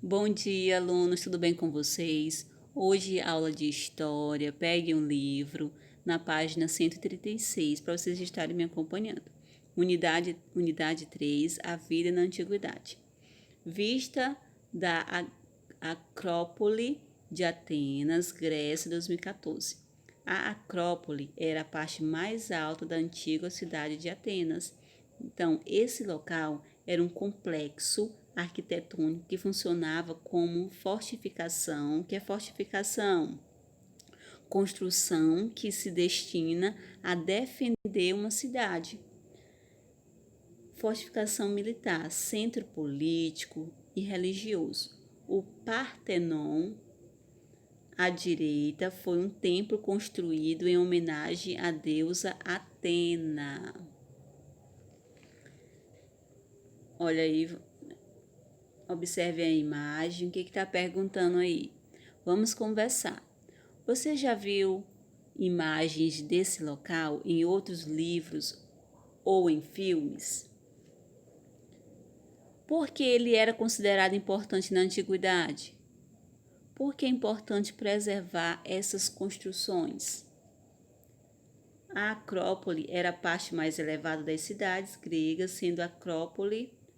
Bom dia, alunos, tudo bem com vocês? Hoje, aula de história. Pegue um livro na página 136 para vocês estarem me acompanhando. Unidade 3, A Vida na Antiguidade. Vista da Acrópole de Atenas, Grécia, 2014. A Acrópole era a parte mais alta da antiga cidade de Atenas. Então, esse local era um complexo arquitetônico que funcionava como fortificação. Que é fortificação? Construção que se destina a defender uma cidade. Fortificação militar, centro político e religioso. O Partenon, à direita, foi um templo construído em homenagem à deusa Atena. Olha aí, observe a imagem, o que está perguntando aí? Vamos conversar. Você já viu imagens desse local em outros livros ou em filmes? Por que ele era considerado importante na antiguidade? Por que é importante preservar essas construções? A Acrópole era a parte mais elevada das cidades gregas, sendo a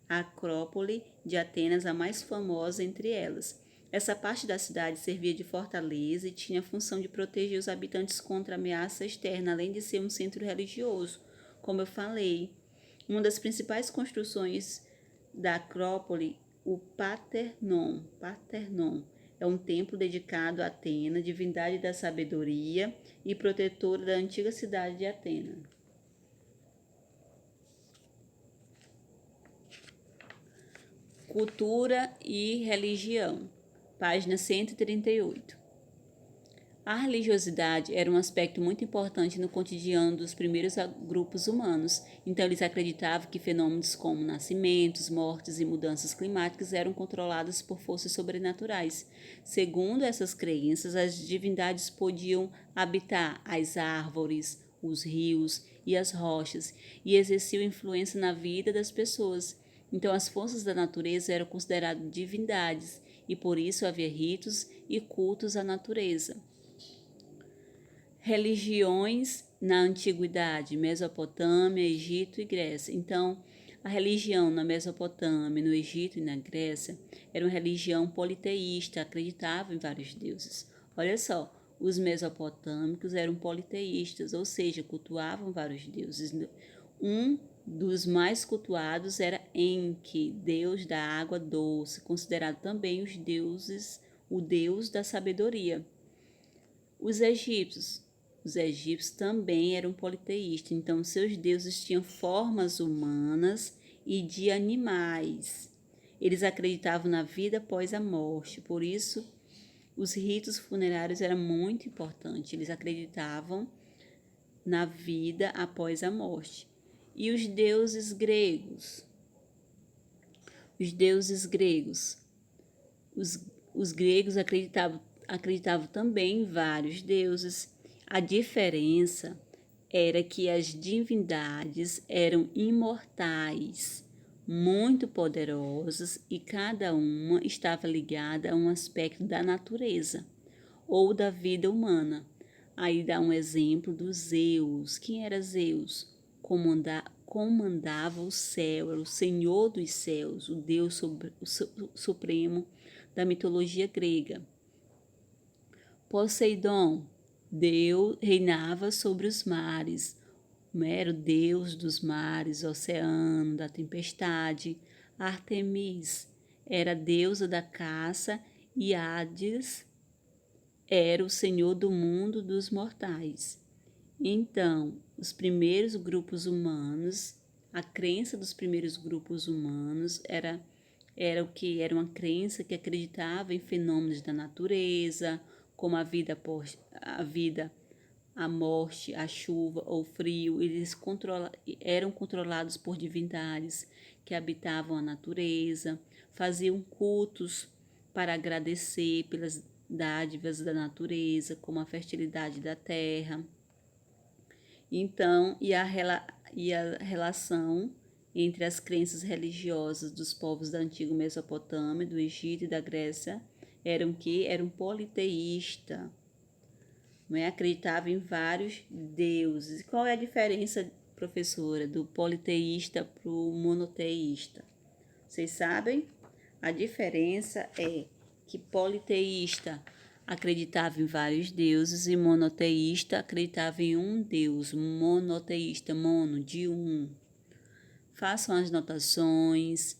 Acrópole de Atenas a mais famosa entre elas. Essa parte da cidade servia de fortaleza e tinha a função de proteger os habitantes contra ameaça externa, além de ser um centro religioso, como eu falei. Uma das principais construções da Acrópole, o Partenon, é um templo dedicado a Atena, divindade da sabedoria e protetora da antiga cidade de Atena. Cultura e religião, página 138. A religiosidade era um aspecto muito importante no cotidiano dos primeiros grupos humanos, então eles acreditavam que fenômenos como nascimentos, mortes e mudanças climáticas eram controlados por forças sobrenaturais. Segundo essas crenças, as divindades podiam habitar as árvores, os rios e as rochas e exerciam influência na vida das pessoas. Então, as forças da natureza eram consideradas divindades e por isso havia ritos e cultos à natureza. Religiões na antiguidade, Mesopotâmia, Egito e Grécia. Então, a religião na Mesopotâmia, no Egito e na Grécia era uma religião politeísta, acreditava em vários deuses. Olha só, os mesopotâmicos eram politeístas, ou seja, cultuavam vários deuses. Um dos mais cultuados era Enki, deus da água doce, considerado também o deus da sabedoria. Os egípcios também eram politeístas, então seus deuses tinham formas humanas e de animais. Eles acreditavam na vida após a morte, por isso os ritos funerários eram muito importantes. Eles acreditavam na vida após a morte. E os deuses gregos? Os deuses gregos. Os gregos acreditavam também em vários deuses. A diferença era que as divindades eram imortais, muito poderosas e cada uma estava ligada a um aspecto da natureza ou da vida humana. Aí dá um exemplo do Zeus. Quem era Zeus? Comandava o céu, era o senhor dos céus, o Deus supremo da mitologia grega. Poseidon, Deus reinava sobre os mares, era o deus dos mares, oceano, da tempestade. Artemis era a deusa da caça e Hades era o senhor do mundo dos mortais. Então, os primeiros grupos humanos, a crença dos primeiros grupos humanos era o que? Era uma crença que acreditava em fenômenos da natureza, como a vida, a morte, a chuva ou o frio. Eles eram controlados por divindades que habitavam a natureza, faziam cultos para agradecer pelas dádivas da natureza, como a fertilidade da terra. Então, e a relação entre as crenças religiosas dos povos da antiga Mesopotâmia, do Egito e da Grécia eram que eram politeístas, não acreditava em vários deuses. Qual é a diferença, professora, do politeísta para o monoteísta? Vocês sabem? A diferença é que politeísta acreditava em vários deuses e monoteísta acreditava em um deus. Monoteísta, mono, de um. Façam as anotações,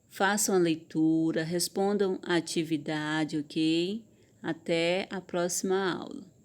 façam a leitura, respondam a atividade, ok? Até a próxima aula.